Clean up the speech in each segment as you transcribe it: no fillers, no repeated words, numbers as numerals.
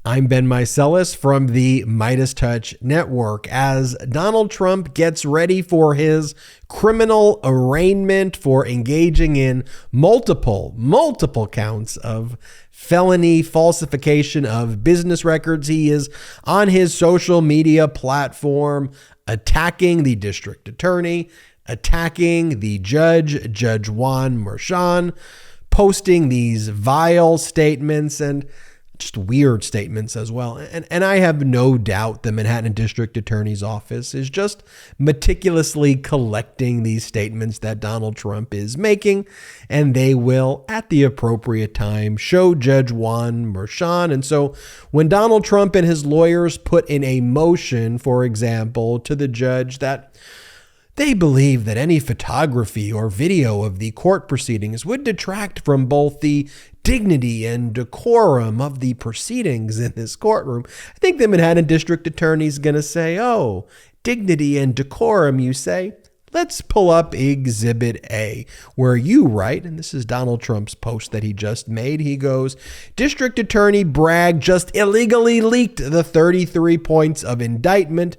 I'm Ben Meiselas from the MeidasTouch network. As Donald Trump gets ready for his criminal arraignment for engaging in multiple counts of felony falsification of business records, he is on his social media platform attacking the district attorney, attacking the judge, Judge Juan Merchan, posting these vile statements and just weird statements as well. And I have no doubt the Manhattan District Attorney's Office is just meticulously collecting these statements that Donald Trump is making, and they will, at the appropriate time, show Judge Juan Merchan. And so when Donald Trump and his lawyers put in a motion, for example, to the judge that they believe that any photography or video of the court proceedings would detract from both the dignity and decorum of the proceedings in this courtroom, I think the Manhattan District Attorney is going to say, oh, dignity and decorum, you say? Let's pull up Exhibit A, where you write, and this is Donald Trump's post that he just made. He goes, District Attorney Bragg just illegally leaked the 33 points of indictment.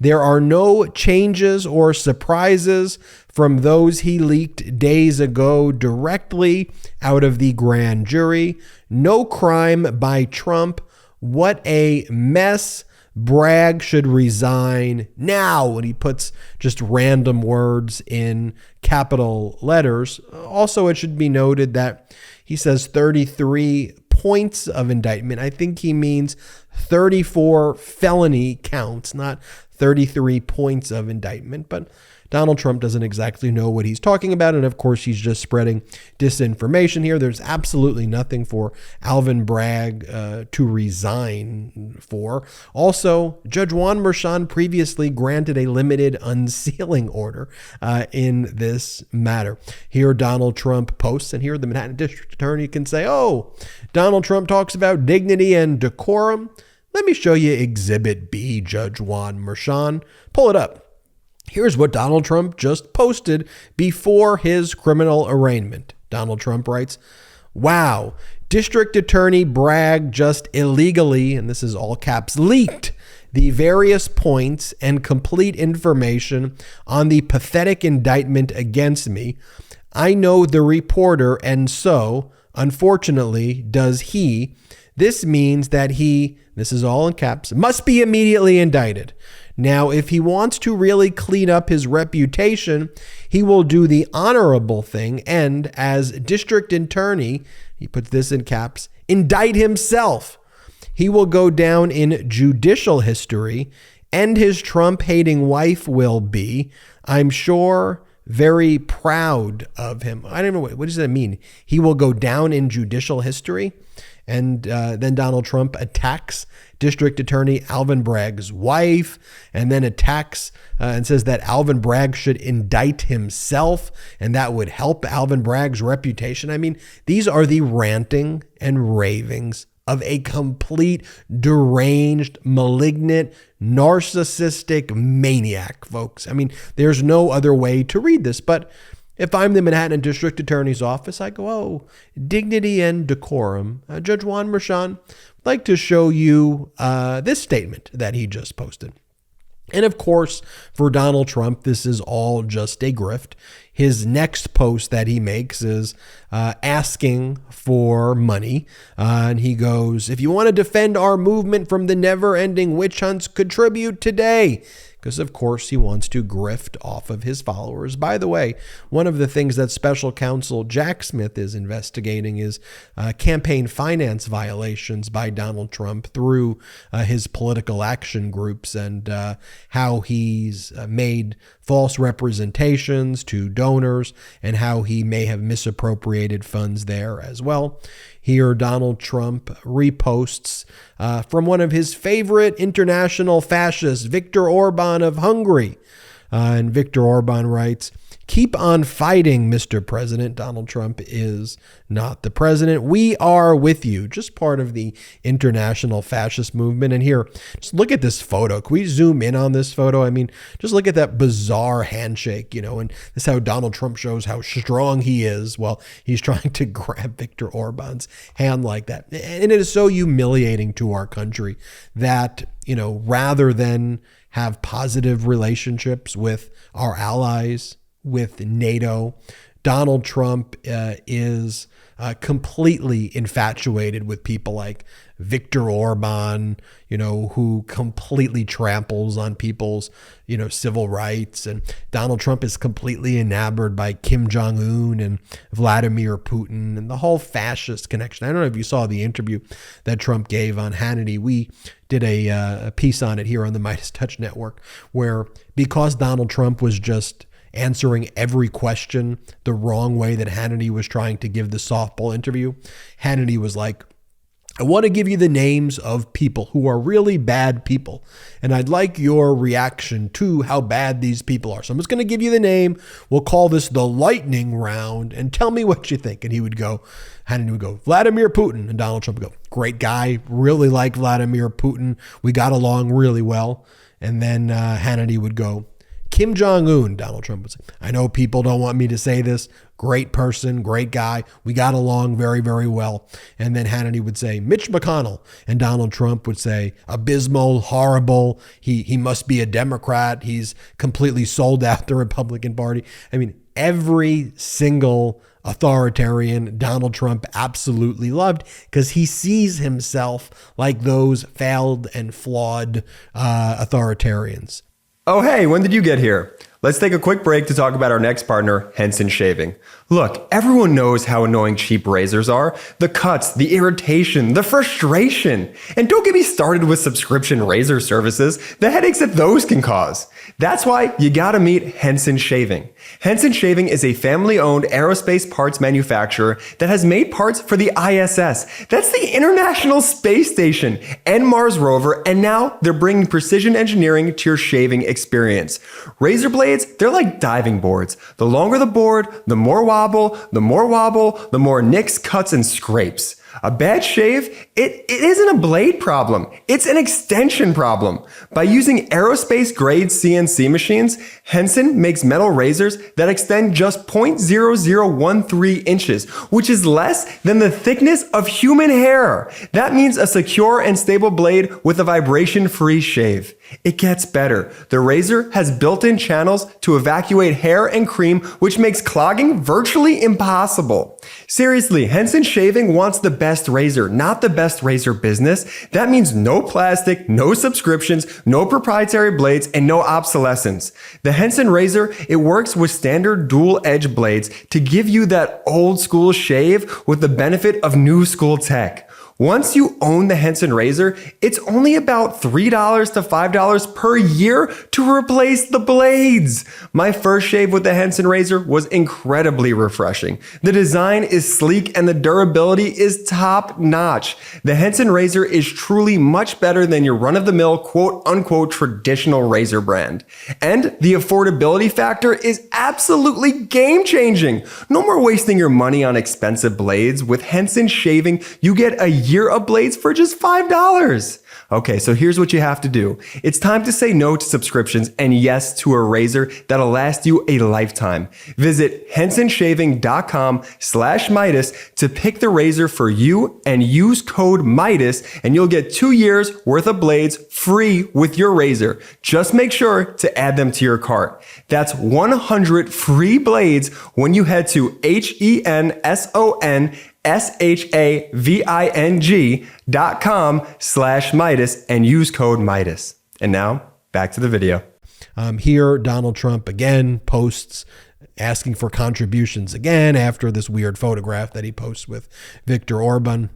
There are no changes or surprises from those he leaked days ago directly out of the grand jury. No crime by Trump. What a mess. Bragg should resign now. And he puts just random words in capital letters. Also, it should be noted that he says 33 points of indictment. I think he means 34 felony counts, not 33 points of indictment. But Donald Trump doesn't exactly know what he's talking about. And of course, he's just spreading disinformation here. There's absolutely nothing for Alvin Bragg to resign for. Also, Judge Juan Merchan previously granted a limited unsealing order in this matter. Here Donald Trump posts, and here the Manhattan District Attorney can say, oh, Donald Trump talks about dignity and decorum. Let me show you Exhibit B, Judge Juan Merchan. Pull it up. Here's what Donald Trump just posted before his criminal arraignment. Donald Trump writes, wow, District Attorney Bragg just illegally, and this is all caps, leaked the various points and complete information on the pathetic indictment against me. I know the reporter, and so, unfortunately, does he. This means that he, this is all in caps, must be immediately indicted. Now, if he wants to really clean up his reputation, he will do the honorable thing and, as district attorney, he puts this in caps, indict himself. He will go down in judicial history, and his Trump-hating wife will be, I'm sure, very proud of him. I don't know, what does that mean? He will go down in judicial history? And then Donald Trump attacks District Attorney Alvin Bragg's wife, and then attacks and says that Alvin Bragg should indict himself, and that would help Alvin Bragg's reputation. I mean, these are the ranting and ravings of a complete, deranged, malignant, narcissistic maniac, folks. I mean, there's no other way to read this, but if I'm the Manhattan District Attorney's Office, I go, oh, dignity and decorum. Judge Juan Merchan, I'd like to show you this statement that he just posted. And of course, for Donald Trump, this is all just a grift. His next post that he makes is asking for money. And he goes, if you want to defend our movement from the never-ending witch hunts, contribute today. Because, of course, he wants to grift off of his followers. By the way, one of the things that Special Counsel Jack Smith is investigating is campaign finance violations by Donald Trump through his political action groups, and how he's made false representations to donors and how he may have misappropriated funds there as well. Here, Donald Trump reposts from one of his favorite international fascists, Viktor Orban of Hungary. And Viktor Orban writes, "Keep on fighting, Mr. President. Donald Trump is not the president. We are with you." Just part of the international fascist movement. And here, just look at this photo. Can we zoom in on this photo? I mean, just look at that bizarre handshake, and this is how Donald Trump shows how strong he is. Well, he's trying to grab Viktor Orban's hand like that. And it is so humiliating to our country that, rather than have positive relationships with our allies, with NATO, Donald Trump is completely infatuated with people like Viktor Orban, who completely tramples on people's, civil rights. And Donald Trump is completely enamored by Kim Jong-un and Vladimir Putin and the whole fascist connection. I don't know if you saw the interview that Trump gave on Hannity. We did a piece on it here on the MeidasTouch network, where because Donald Trump was just answering every question the wrong way that Hannity was trying to give the softball interview, Hannity was like, "I want to give you the names of people who are really bad people, and I'd like your reaction to how bad these people are. So I'm just going to give you the name. We'll call this the lightning round, and tell me what you think." And Hannity would go, "Vladimir Putin." And Donald Trump would go, "Great guy, really like Vladimir Putin. We got along really well." And then Hannity would go, "Kim Jong-un." Donald Trump would say, "I know people don't want me to say this. Great person, great guy. We got along very, very well." And then Hannity would say, "Mitch McConnell." And Donald Trump would say, "Abysmal, horrible. He must be a Democrat. He's completely sold out the Republican Party." I mean, every single authoritarian Donald Trump absolutely loved, because he sees himself like those failed and flawed authoritarians. Oh, hey, when did you get here? Let's take a quick break to talk about our next partner, Henson Shaving. Look, everyone knows how annoying cheap razors are. The cuts, the irritation, the frustration. And don't get me started with subscription razor services, the headaches that those can cause. That's why you gotta meet Henson Shaving. Henson Shaving is a family-owned aerospace parts manufacturer that has made parts for the ISS. That's the International Space Station and Mars rover, and now they're bringing precision engineering to your shaving experience. Razor blades, they're like diving boards. The longer the board, the more wobble, the more nicks, cuts, and scrapes. A bad shave, it isn't a blade problem. It's an extension problem. By using aerospace grade CNC machines, Henson makes metal razors that extend just 0.0013 inches, which is less than the thickness of human hair. That means a secure and stable blade with a vibration-free shave. It gets better. The razor has built-in channels to evacuate hair and cream, which makes clogging virtually impossible. Seriously, Henson Shaving wants the best razor, not the best razor business. That means no plastic, no subscriptions, no proprietary blades, and no obsolescence. The Henson razor, it works with standard dual edge blades to give you that old school shave with the benefit of new school tech. Once you own the Henson razor, it's only about $3 to $5 per year to replace the blades. My first shave with the Henson razor was incredibly refreshing. The design is sleek and the durability is top notch. The Henson razor is truly much better than your run-of-the-mill quote-unquote traditional razor brand. And the affordability factor is absolutely game-changing. No more wasting your money on expensive blades. With Henson Shaving, you get a year of blades for just $5. Okay, so here's what you have to do. It's time to say no to subscriptions and yes to a razor that'll last you a lifetime. Visit hensonshaving.com/Meidas to pick the razor for you and use code Meidas and you'll get 2 years worth of blades free with your razor. Just make sure to add them to your cart. That's 100 free blades when you head to hensonshaving.com/Meidas and use code Meidas. And now back to the video. Here, Donald Trump again posts asking for contributions again after this weird photograph that he posts with Viktor Orban.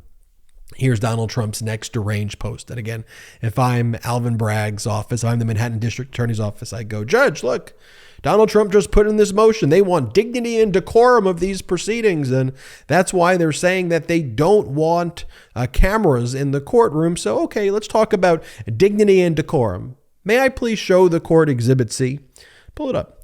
Here's Donald Trump's next deranged post. And again, if I'm Alvin Bragg's office, if I'm the Manhattan District Attorney's office, I go, "Judge, look, Donald Trump just put in this motion. They want dignity and decorum of these proceedings. And that's why they're saying that they don't want cameras in the courtroom. So, okay, let's talk about dignity and decorum. May I please show the court Exhibit C?" Pull it up.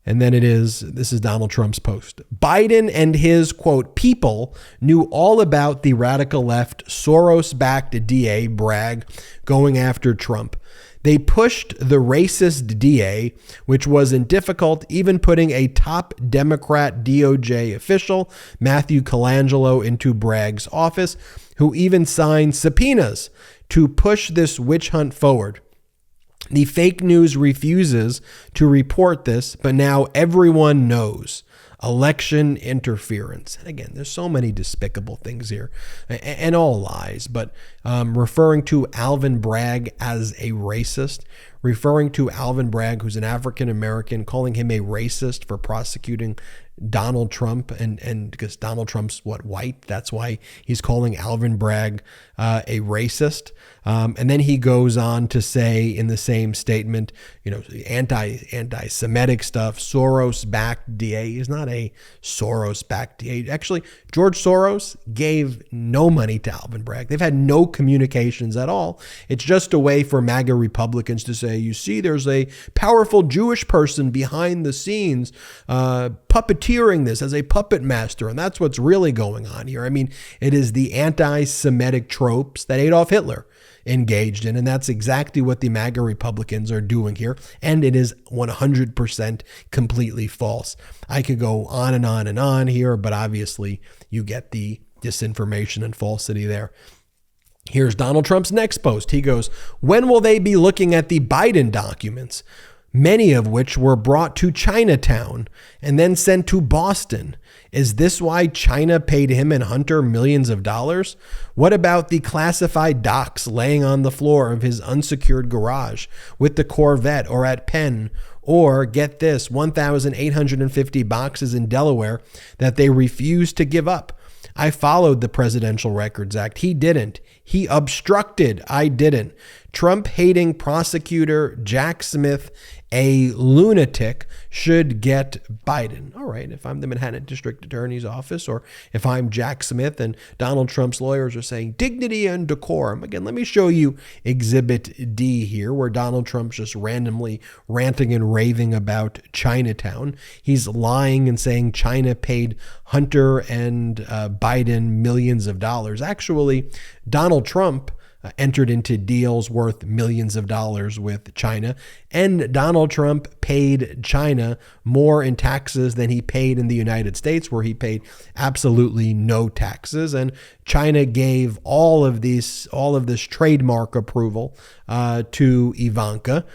And then this is Donald Trump's post. Biden and his, quote, people knew all about the radical left Soros-backed DA, Bragg, going after Trump. They pushed the racist DA, which wasn't difficult, even putting a top Democrat DOJ official, Matthew Colangelo, into Bragg's office, who even signed subpoenas to push this witch hunt forward. The fake news refuses to report this, but now everyone knows. Election interference. And again, there's so many despicable things here and all lies, but referring to Alvin Bragg as a racist, referring to Alvin Bragg, who's an African-American, calling him a racist for prosecuting Donald Trump, and because Donald Trump's white, that's why he's calling Alvin Bragg a racist. And then he goes on to say in the same statement, anti-Semitic stuff. Soros-backed DA is not a Soros-backed DA. Actually, George Soros gave no money to Alvin Bragg. They've had no communications at all. It's just a way for MAGA Republicans to say, you see, there's a powerful Jewish person behind the scenes puppeteering this as a puppet master, and that's what's really going on here. I mean, it is the anti-Semitic tropes that Adolf Hitler engaged in, and that's exactly what the MAGA Republicans are doing here, and it is 100% completely false. I could go on and on and on here, but obviously you get the disinformation and falsity there. Here's Donald Trump's next post. He goes, when will they be looking at the Biden documents? Many of which were brought to Chinatown and then sent to Boston. Is this why China paid him and Hunter millions of dollars? What about the classified docs laying on the floor of his unsecured garage with the Corvette or at Penn? Or, get this, 1,850 boxes in Delaware that they refused to give up. I followed the Presidential Records Act. He didn't. He obstructed. I didn't. Trump-hating prosecutor Jack Smith, a lunatic, should get Biden. All right, if I'm the Manhattan District Attorney's Office, or if I'm Jack Smith and Donald Trump's lawyers are saying dignity and decorum. Again, let me show you Exhibit D here, where Donald Trump's just randomly ranting and raving about Chinatown. He's lying and saying China paid Hunter and Biden millions of dollars. Actually, Donald Trump entered into deals worth millions of dollars with China, and Donald Trump paid China more in taxes than he paid in the United States, where he paid absolutely no taxes. And China gave all of this trademark approval to Ivanka.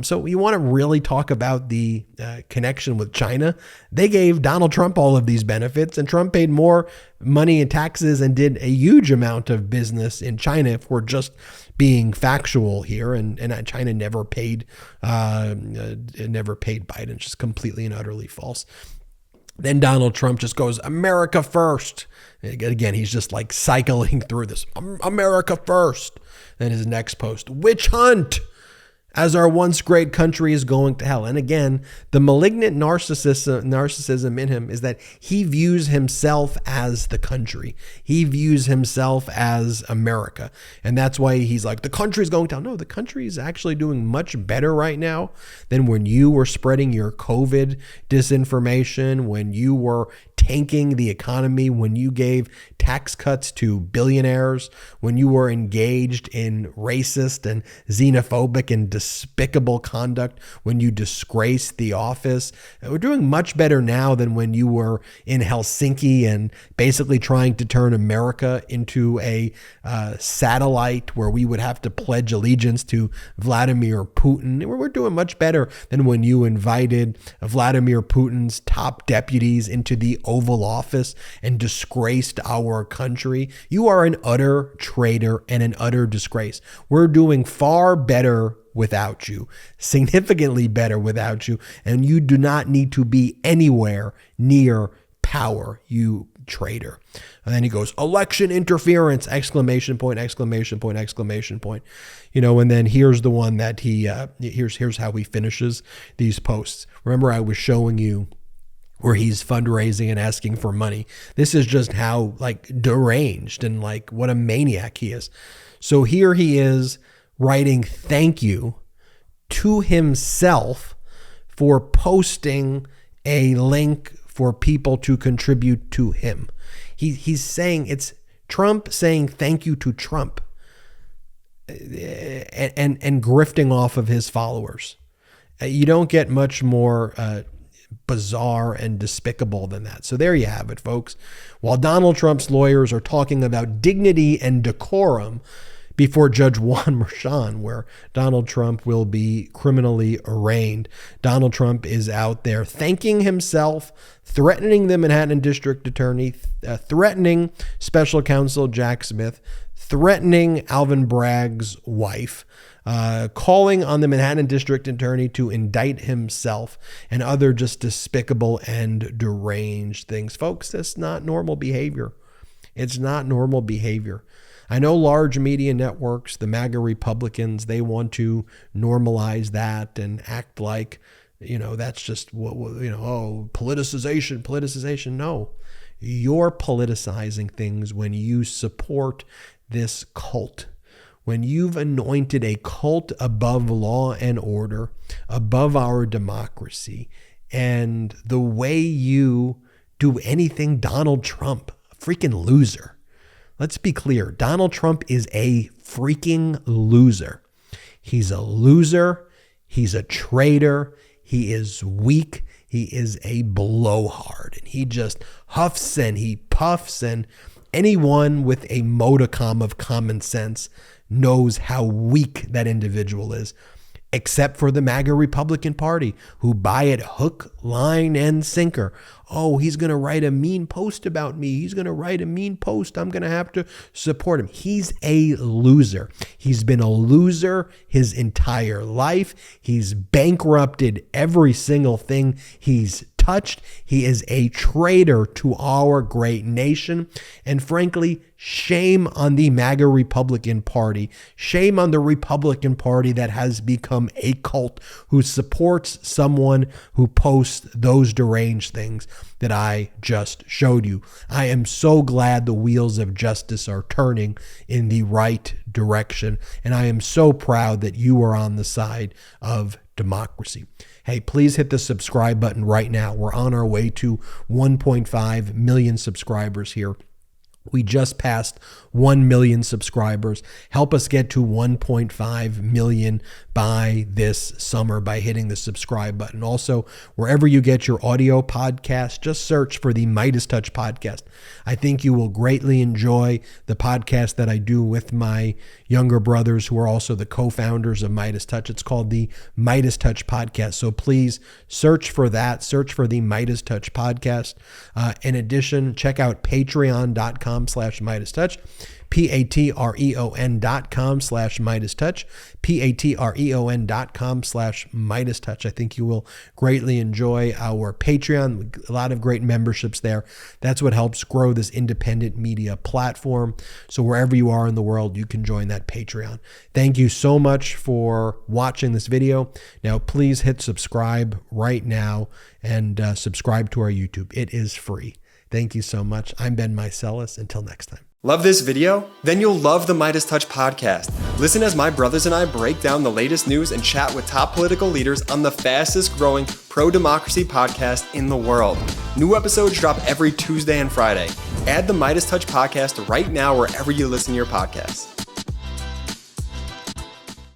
So you want to really talk about the connection with China? They gave Donald Trump all of these benefits, and Trump paid more money in taxes and did a huge amount of business in China, if we're just being factual here. And China never paid Biden. It's just completely and utterly false. Then Donald Trump just goes, America first. Again, he's just like cycling through this. America first. Then his next post, witch hunt, as our once great country is going to hell. And again, the malignant narcissism in him is that he views himself as the country. He views himself as America. And that's why he's like, the country's going down. No, the country is actually doing much better right now than when you were spreading your COVID disinformation, when you were tanking the economy, when you gave tax cuts to billionaires, when you were engaged in racist and xenophobic and despicable conduct, when you disgraced the office. We're doing much better now than when you were in Helsinki and basically trying to turn America into a satellite where we would have to pledge allegiance to Vladimir Putin. We're doing much better than when you invited Vladimir Putin's top deputies into the Oval Office and disgraced our country. You are an utter traitor and an utter disgrace. We're doing far better without you, significantly better without you, and you do not need to be anywhere near power, you traitor. And then he goes, election interference, exclamation point, exclamation point, exclamation point. And then here's the one that here's how he finishes these posts. Remember, I was showing you where he's fundraising and asking for money. This is just how deranged and what a maniac he is. So here he is writing thank you to himself for posting a link for people to contribute to him. He's saying it's Trump saying thank you to Trump and grifting off of his followers. You don't get much more bizarre and despicable than that. So there you have it, folks. While Donald Trump's lawyers are talking about dignity and decorum before Judge Juan Merchan, where Donald Trump will be criminally arraigned, Donald Trump is out there thanking himself, threatening the Manhattan District Attorney, threatening Special Counsel Jack Smith, threatening Alvin Bragg's wife, calling on the Manhattan District Attorney to indict himself, and other just despicable and deranged things. Folks, that's not normal behavior. It's not normal behavior. I know large media networks, the MAGA Republicans, they want to normalize that and act like, that's just what, politicization. No, you're politicizing things when you support this cult. When you've anointed a cult above law and order, above our democracy, and the way you do anything Donald Trump, a freaking loser. Let's be clear. Donald Trump is a freaking loser. He's a loser. He's a traitor. He is weak. He is a blowhard. And he just huffs and he puffs. And anyone with a modicum of common sense knows how weak that individual is, except for the MAGA Republican Party, who buy it hook, line, and sinker. Oh, he's going to write a mean post about me. He's going to write a mean post. I'm going to have to support him. He's a loser. He's been a loser his entire life. He's bankrupted every single thing he's touched. He is a traitor to our great nation. And frankly, shame on the MAGA Republican Party. Shame on the Republican Party that has become a cult, who supports someone who posts those deranged things that I just showed you. I am so glad the wheels of justice are turning in the right direction. And I am so proud that you are on the side of democracy. Hey, please hit the subscribe button right now. We're on our way to 1.5 million subscribers here. We just passed 1 million subscribers. Help us get to 1.5 million by this summer by hitting the subscribe button. Also, wherever you get your audio podcast, just search for the MeidasTouch podcast. I think you will greatly enjoy the podcast that I do with my younger brothers, who are also the co-founders of MeidasTouch. It's called the MeidasTouch podcast. So please search for that. Search for the MeidasTouch podcast. In addition, check out patreon.com/MeidasTouch. patreon.com/MeidasTouch, patreon.com/MeidasTouch. I think you will greatly enjoy our Patreon. A lot of great memberships there. That's what helps grow this independent media platform. So wherever you are in the world, you can join that Patreon. Thank you so much for watching this video. Now, please hit subscribe right now and subscribe to our YouTube. It is free. Thank you so much. I'm Ben Meiselas. Until next time. Love this video? Then you'll love the MeidasTouch podcast. Listen as my brothers and I break down the latest news and chat with top political leaders on the fastest growing pro-democracy podcast in the world. New episodes drop every Tuesday and Friday. Add the MeidasTouch podcast right now wherever you listen to your podcasts.